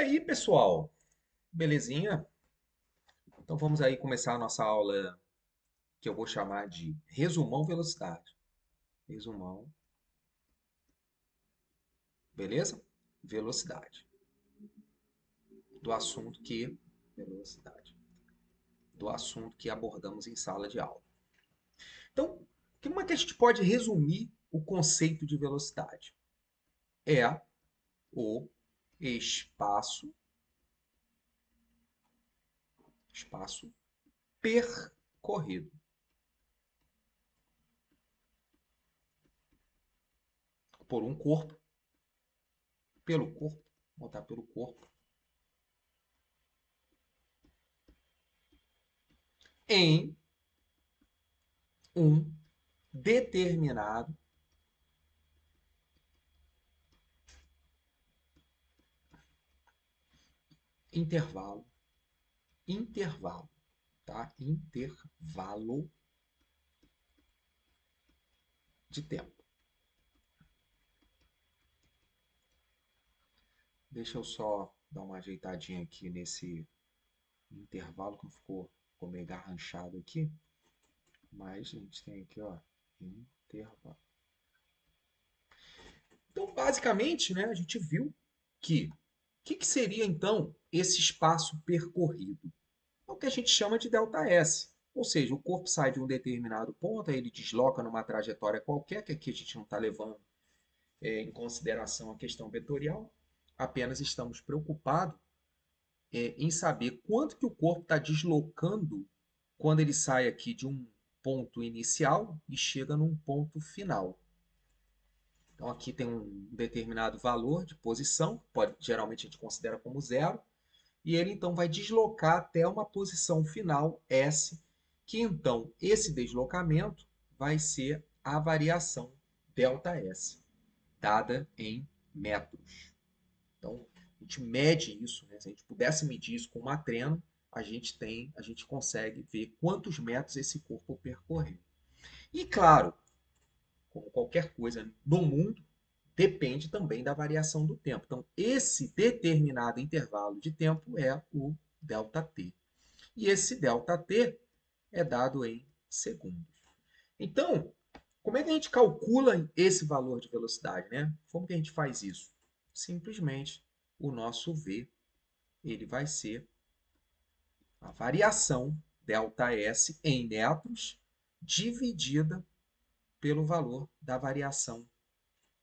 aí, pessoal? Belezinha? Então vamos aí começar a nossa aula que eu vou chamar de resumão velocidade. Resumão, beleza? Velocidade. Do assunto que velocidade. Do assunto que abordamos em sala de aula. Então, como é que a gente pode resumir o conceito de velocidade? É o espaço percorrido por um corpo, pelo corpo, botar pelo corpo, em um determinado intervalo, intervalo, tá? Intervalo de tempo. Deixa eu só dar uma ajeitadinha aqui nesse intervalo que ficou meio garranchado aqui, mas a gente tem aqui, ó, intervalo. Então, basicamente, né, a gente viu que o que seria então esse espaço percorrido? É o que a gente chama de ΔS. Ou seja, o corpo sai de um determinado ponto, aí ele desloca numa trajetória qualquer, que aqui a gente não está levando em consideração a questão vetorial, apenas estamos preocupados em saber quanto que o corpo está deslocando quando ele sai aqui de um ponto inicial e chega num ponto final. Então aqui tem um determinado valor de posição, geralmente a gente considera como zero, e ele então vai deslocar até uma posição final S, que então esse deslocamento vai ser a variação ΔS, dada em metros. Então, a gente mede isso, né? Se a gente pudesse medir isso com uma trena, a gente consegue ver quantos metros esse corpo percorreu. E claro, como qualquer coisa no mundo, depende também da variação do tempo. Então, esse determinado intervalo de tempo é o ΔT. E esse ΔT é dado em segundos. Então, como é que a gente calcula esse valor de velocidade, né? Como que a gente faz isso? Simplesmente o nosso V, ele vai ser a variação ΔS em metros dividida pelo valor da variação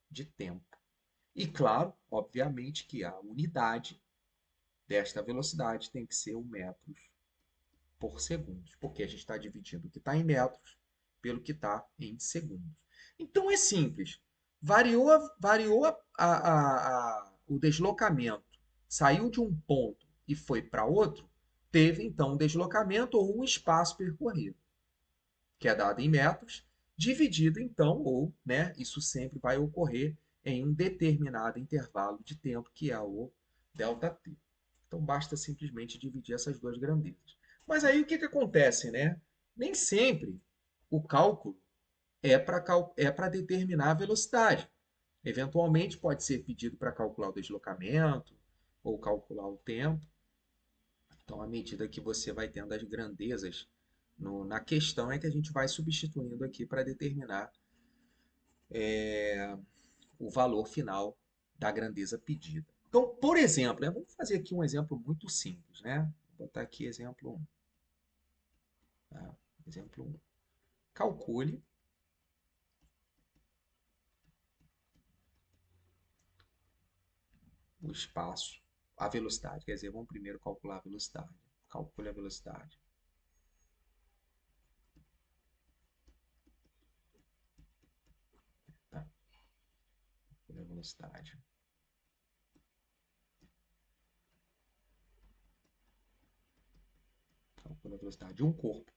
de tempo. E claro, obviamente que a unidade desta velocidade tem que ser o metros por segundo, porque a gente está dividindo o que está em metros pelo que está em segundos. Então é simples. Variou o deslocamento, saiu de um ponto e foi para outro, teve então um deslocamento ou um espaço percorrido, que é dado em metros, dividido então, ou, né, isso sempre vai ocorrer em um determinado intervalo de tempo, que é o ΔT. Então basta simplesmente dividir essas duas grandezas. Mas aí o que, que acontece, né? Nem sempre o cálculo é para determinar a velocidade. Eventualmente pode ser pedido para calcular o deslocamento ou calcular o tempo. Então, à medida que você vai tendo as grandezas na questão, é que a gente vai substituindo aqui para determinar o valor final da grandeza pedida. Então, por exemplo, né, vamos fazer aqui um exemplo muito simples, né? Vou botar aqui exemplo 1. Tá? Exemplo 1. Calcule o espaço, a velocidade. Quer dizer, vamos primeiro calcular a velocidade. Calcule a velocidade. Tá? Calcule a velocidade. Calcule a velocidade de um corpo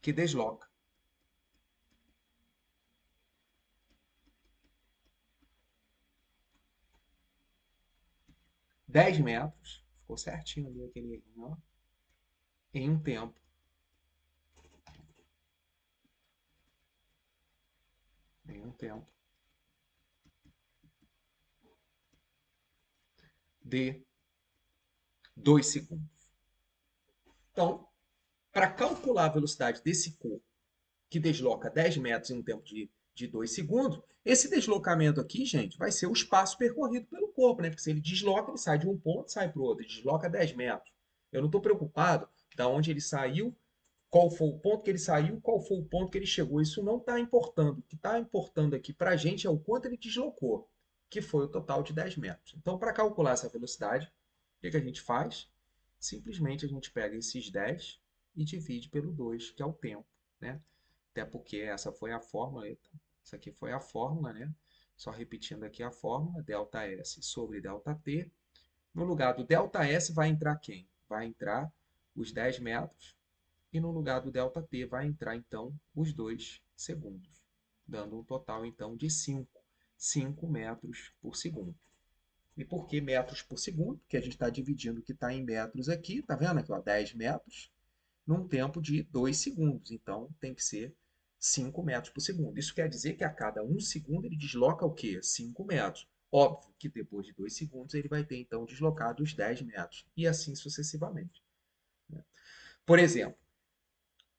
que desloca 10 metros, ficou certinho ali aquele errinho, ó, em um tempo, em um tempo de 2 segundos. Então, para calcular a velocidade desse corpo que desloca 10 metros em um tempo de 2 segundos, esse deslocamento aqui, gente, vai ser o espaço percorrido pelo corpo, né? Porque se ele desloca, ele sai de um ponto, sai para o outro, ele desloca 10 metros. Eu não estou preocupado de onde ele saiu, qual foi o ponto que ele saiu, qual foi o ponto que ele chegou. Isso não está importando. O que está importando aqui para a gente é o quanto ele deslocou, que foi o total de 10 metros. Então, para calcular essa velocidade, o que a gente faz? Simplesmente a gente pega esses 10 e divide pelo 2, que é o tempo, né? Até porque essa foi a fórmula, essa aqui foi a fórmula, né? Só repetindo aqui a fórmula, ΔS sobre ΔT. No lugar do ΔS vai entrar quem? Vai entrar os 10 metros e no lugar do ΔT vai entrar, então, os 2 segundos, dando um total, então, de 5 metros por segundo. E por que metros por segundo? Porque a gente está dividindo o que está em metros aqui, tá vendo aqui, ó, 10 metros, num tempo de 2 segundos. Então, tem que ser 5 metros por segundo. Isso quer dizer que a cada 1 segundo ele desloca o quê? 5 metros. Óbvio que depois de 2 segundos ele vai ter, então, deslocado os 10 metros. E assim sucessivamente, né? Por exemplo,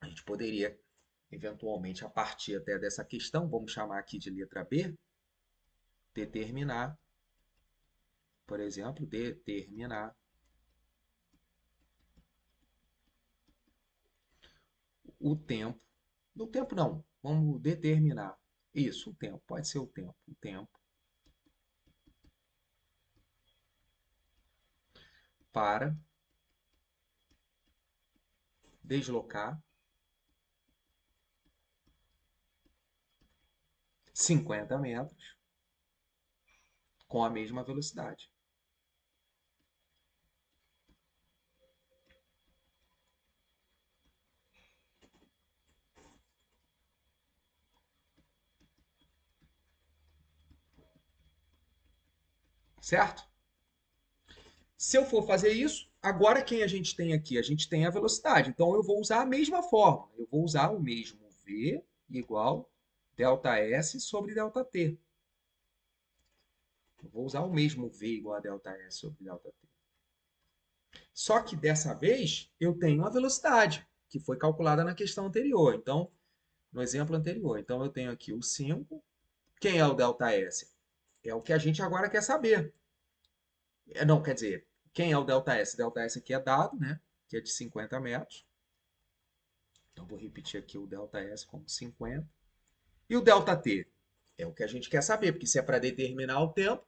a gente poderia, eventualmente, a partir até dessa questão, vamos chamar aqui de letra B, determinar, por exemplo, determinar o tempo. O tempo não, vamos determinar. Isso, o tempo, pode ser o tempo. O tempo para deslocar 50 metros com a mesma velocidade. Certo? Se eu for fazer isso, agora quem a gente tem aqui? A gente tem a velocidade. Então eu vou usar a mesma forma. Eu vou usar o mesmo V igual ΔS sobre ΔT. Eu vou usar o mesmo V igual a ΔS sobre ΔT. Só que dessa vez eu tenho uma velocidade que foi calculada na questão anterior. Então, no exemplo anterior. Então eu tenho aqui o 5. Quem é o ΔS? É o que a gente agora quer saber. Não, quer dizer, quem é o ΔS? ΔS aqui é dado, né? Que é de 50 metros. Então, vou repetir aqui o ΔS como 50. E o ΔT? É o que a gente quer saber, porque se é para determinar o tempo,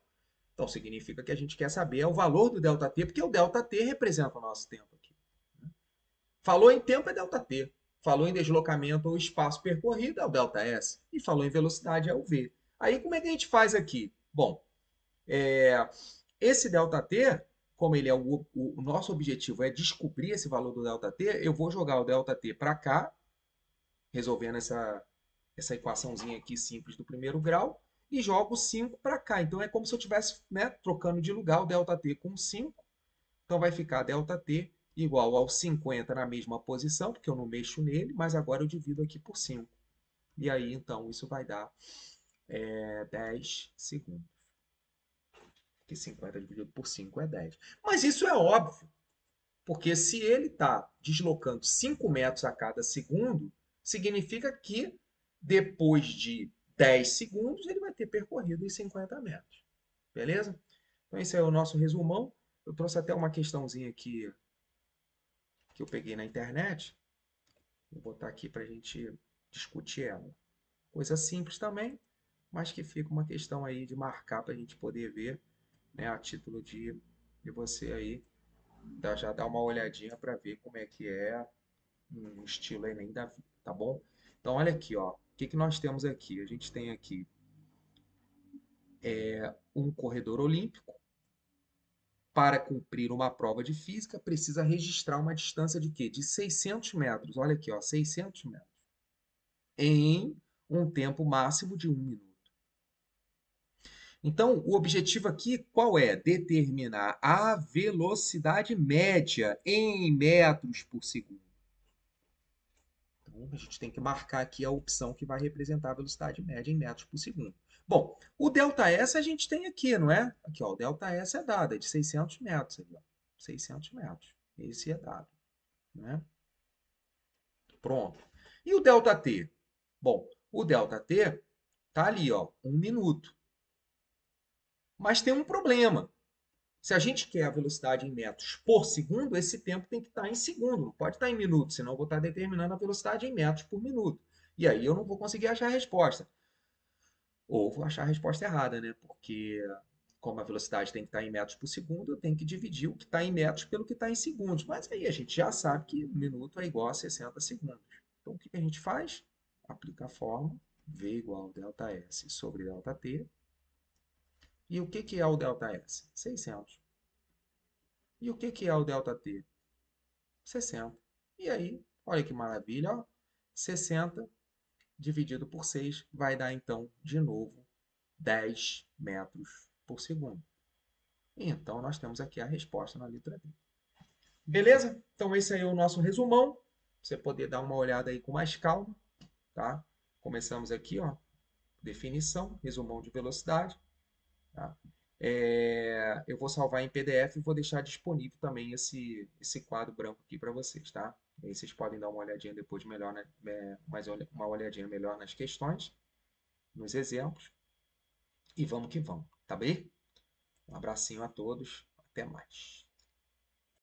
então significa que a gente quer saber o valor do ΔT, porque o ΔT representa o nosso tempo aqui. Falou em tempo é ΔT. Falou em deslocamento ou espaço percorrido é o ΔS. E falou em velocidade é o V. Aí como é que a gente faz aqui? Bom, esse ΔT, como ele é o nosso objetivo é descobrir esse valor do ΔT, eu vou jogar o ΔT para cá, resolvendo essa equaçãozinha aqui simples do primeiro grau, e jogo 5 para cá. Então é como se eu estivesse, né, trocando de lugar o ΔT com 5. Então vai ficar ΔT igual ao 50 na mesma posição, porque eu não mexo nele, mas agora eu divido aqui por 5. E aí, então, isso vai dar 10 segundos. Porque 50 dividido por 5 é 10. Mas isso é óbvio, porque se ele está deslocando 5 metros a cada segundo, significa que depois de 10 segundos ele vai ter percorrido os 50 metros. Beleza? Então esse é o nosso resumão. Eu trouxe até uma questãozinha aqui que eu peguei na internet. Vou botar aqui para a gente discutir ela. Coisa simples também, mas que fica uma questão aí de marcar para a gente poder ver, né, a título de você aí já dar uma olhadinha para ver como é que é um estilo Enem da vida, tá bom? Então, olha aqui, ó. O que que nós temos aqui? A gente tem aqui um corredor olímpico. Para cumprir uma prova de física, precisa registrar uma distância de quê? De 600 metros. Olha aqui, ó, 600 metros. Em um tempo máximo de 1 minuto. Então, o objetivo aqui qual é? Determinar a velocidade média em metros por segundo. Então, a gente tem que marcar aqui a opção que vai representar a velocidade média em metros por segundo. Bom, o ΔS a gente tem aqui, não é? Aqui, ó, o ΔS é dado, é de 600 metros. Ali, ó, 600 metros. Esse é dado, né? Pronto. E o ΔT? Bom, o ΔT tá ali, ó, 1 minuto. Mas tem um problema. Se a gente quer a velocidade em metros por segundo, esse tempo tem que estar em segundo, não pode estar em minutos, senão eu vou estar determinando a velocidade em metros por minuto. E aí eu não vou conseguir achar a resposta. Ou vou achar a resposta errada, né? Porque como a velocidade tem que estar em metros por segundo, eu tenho que dividir o que está em metros pelo que está em segundos. Mas aí a gente já sabe que 1 minuto é igual a 60 segundos. Então o que a gente faz? Aplica a fórmula V igual a ΔS sobre ΔT. E o que é o ΔS? 600. E o que é o ΔT? 60. E aí, olha que maravilha, ó. 60 dividido por 6 vai dar então, de novo, 10 metros por segundo. Então, nós temos aqui a resposta na letra D. Beleza? Então, esse aí é o nosso resumão. Pra você poder dar uma olhada aí com mais calma, tá? Começamos aqui, ó, definição, resumão de velocidade, tá? Eu vou salvar em PDF e vou deixar disponível também esse quadro branco aqui para vocês, tá? E aí vocês podem dar uma olhadinha depois melhor, né? Uma olhadinha melhor nas questões, nos exemplos. E vamos que vamos, tá bem? Um abracinho a todos, até mais.